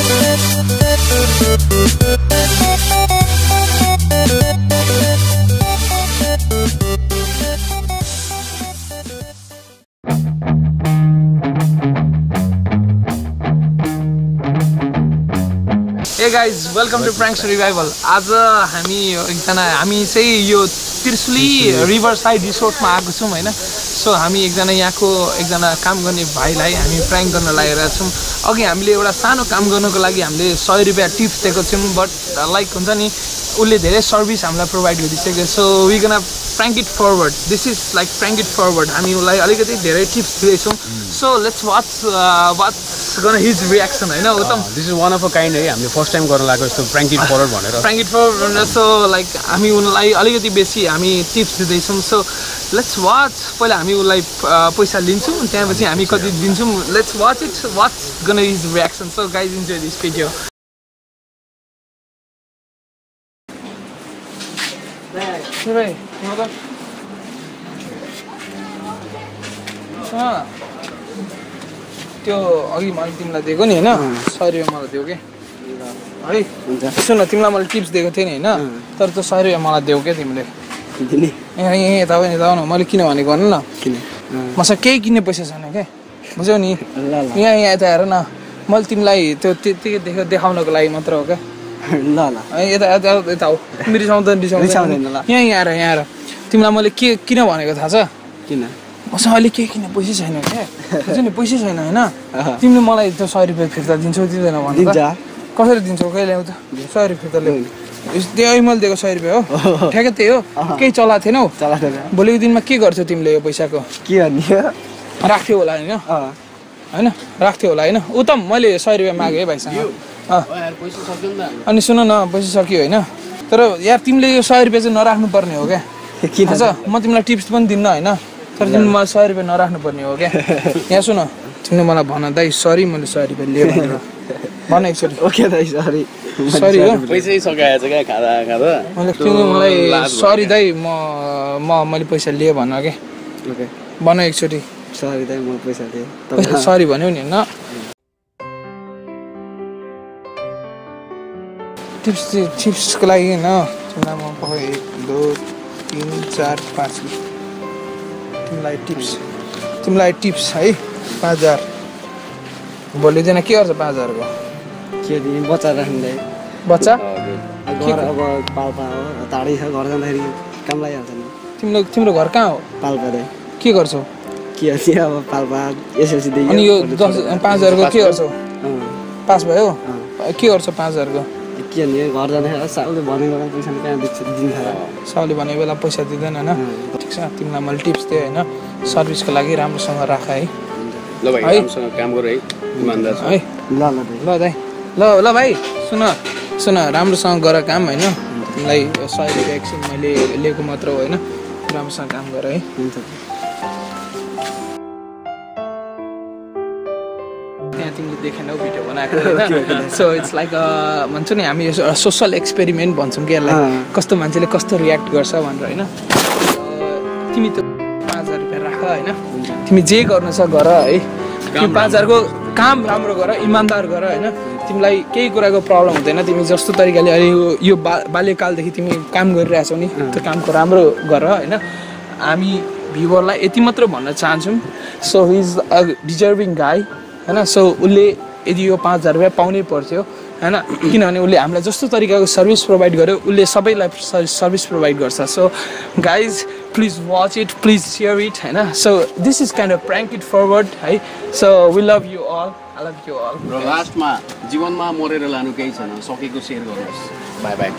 Hey guys, welcome to Pranks Revival. आज हामी चाहिँ यो त्रिशुली रिभर साइड रिसोर्टमा आएको छौँ हैन. सो हामी यहाँको एकजना काम गर्ने भाइलाई हामी प्राङ्क गर्न लागेका छौँ. अघि हामीले एउटा सानो काम गर्नको लागि हामीले 100 रुपैयाँ टिप्स दिएको थियौँ, बट लाइक हुन्छ नि उसले धेरै सर्भिस हामीलाई प्रोभाइड गरिसक्यो. So we gonna prank it forward. This is like prank it forward. हामी उसलाई अलिकति धेरै टिप्स दिँदैछौँ. So let's what's gonna his reaction हैन उत्तम. This is one of a kind है. हामीले फर्स्ट टाइम गर्न लागेको यस्तो prank it forward भनेर. Prank it forward. So like हामी उनलाई अलिकति बेसी हामी टिप्स दिँदैछौँ. So let's watch. पहिला हामी उसलाई पैसा लिन्छौँ, त्यसपछि हामी कति दिन्छौँ. Let's watch it. What's gonna his reaction. So guys, enjoy this video. Hey, त्यो अघि मैले तिमीलाई दिएको नि हैन, 100 रुपैयाँ मलाई दियो के है. सुन न, तिमीलाई मैले टिप्स दिएको थिएँ नि हैन, तर त्यो 100 रुपैयाँ मलाई दियो के तिमीले दिने. यहाँ यता न, मैले किन भनेको भन न. किन मसँग केही किन्ने पैसा छैन के, बुझ्यौ नि. यहाँ यता हेर न, मैले तिमीलाई त्यो देखाउनको लागि मात्र हो क्या. ल ल यता हो. तिमी रिसाउँदैन ल. यहाँ आएर तिमीलाई मैले किन भनेको थाहा छ? किन मसँग अहिले केही किन्ने पैसा छैन क्या. बुझ्यौ नि, पैसा छैन होइन. तिमीले मलाई त्यो 100 रुपैयाँ फिर्ता दिन्छौ दिँदैन भन्नु त. कसरी दिन्छौ? कहिले ल्याउ त 100 रुपैयाँ फिर्ता ल्याउ. त्यही मैले दिएको 100 रुपैयाँ हो. ठ्याक्कै त्यही हो. केही चलाएको थिएनौ? चलाएको थिएन. भोलिको दिनमा के गर्छौ तिमीले यो पैसाको? के भन्ने राख्थ्यौ होला होइन? होइन राख्थ्यौ होला होइन. उत्तम, मैले 100 रुपैयाँ मागेँ है भाइसँग. अनि सुन न, पैसा सक्यो होइन, तर यार तिमीले यो 100 रुपैयाँ चाहिँ नराख्नु पर्ने हो क्या. किन छ? म तिमीलाई टिप्स पनि दिन्न होइन, तर तिमीले मलाई 100 रुपैयाँ नराख्नु पर्ने हो क्या. यहाँ सुन, तिमीले मलाई भन दाइ, सरी मैले 100 रुपैयाँ लिएँ भनेर भन एकचोटि. ओके दाइ, सरी सरी हो. पैसै सकाएछ क्या खाँदा मैले. तिमीले मलाई सरी दाइ, मैले पैसा लिएँ भन के. ओके भन एकचोटि. सरी दाइ, म पैसा लिएँ. सरी भन्यौ नि होइन. टिप्सको लागि होइन तिमीलाई म 1 2 3 4 5 तिमीलाई टिप्स है 5000. भोलि दिन के गर्छ 5000 को? के दिने? बच्चा राख्ने. बच्चा घर अब पाल्पा हो, टाढै छ. घर जाँदाखेरि काम लागिहाल्छ नि. तिम्रो घर कहाँ हो? पाल्पा दे. के गर्छौ? के हुन्छ अब पाल्पा एसएलसी दियो. अनि यो 5000 को के गर्छौ? पास भयो. के गर्छौ 5000 को? के नि घर जाँदाखेरि साउले भनेको बेला पैसा कहाँ दिन्छ? साउले भनेको बेला पैसा दिँदैन होइन. ठिक छ, तिमीलाई मैले टिप्स दिएँ होइन. सर्भिसको लागि राम्रोसँग राख है. ल भाइ, राम्रोसँग काम गर है, इमानदार है. ल दाइ. ल भाइ, सुन राम्रोसँग गर काम होइन. तिमीलाई 100 रुपैयाँ एकछिन मैले लिएको मात्र हो होइन. राम्रोसँग काम गर है. हुन्छ. तिमीले देखेनौ भिडियो बनाएको होइन. सो इट्स लाइक भन्छौँ नि हामी सोसल एक्सपेरिमेन्ट भन्छौँ कि यसलाई. कस्तो मान्छेले कस्तो रियाक्ट गर्छ भनेर होइन. तिमी त 5000 रुपैयाँ राख होइन. तिमी जे गर्नु छ गर है. तिमी 5000 को काम राम्रो गर, इमान्दार गर होइन. तिमीलाई केही कुराको प्रब्लम हुँदैन. तिमी जस्तो तरिकाले अहिले यो बाल्यकालदेखि तिमी काम गरिरहेछौ नि, त्यो कामको राम्रो गर होइन. हामी भ्युवरलाई यति मात्र भन्न चाहन्छौँ. So he is a deserving गाई होइन. सो उसले यदि यो 5000 रुपैयाँ पाउनै पर्थ्यो होइन, किनभने उसले हामीलाई जस्तो तरिकाको सर्भिस प्रोभाइड गर्यो, उसले सबैलाई सर्भिस प्रोभाइड गर्छ. So guys please watch it, please share it होइन. So this is kind of prank it forward है. So we love you all. I love you all. र लास्टमा जीवनमा मरेर लानु केही छैन, सकेको सेयर गर्नुहोस्. By by.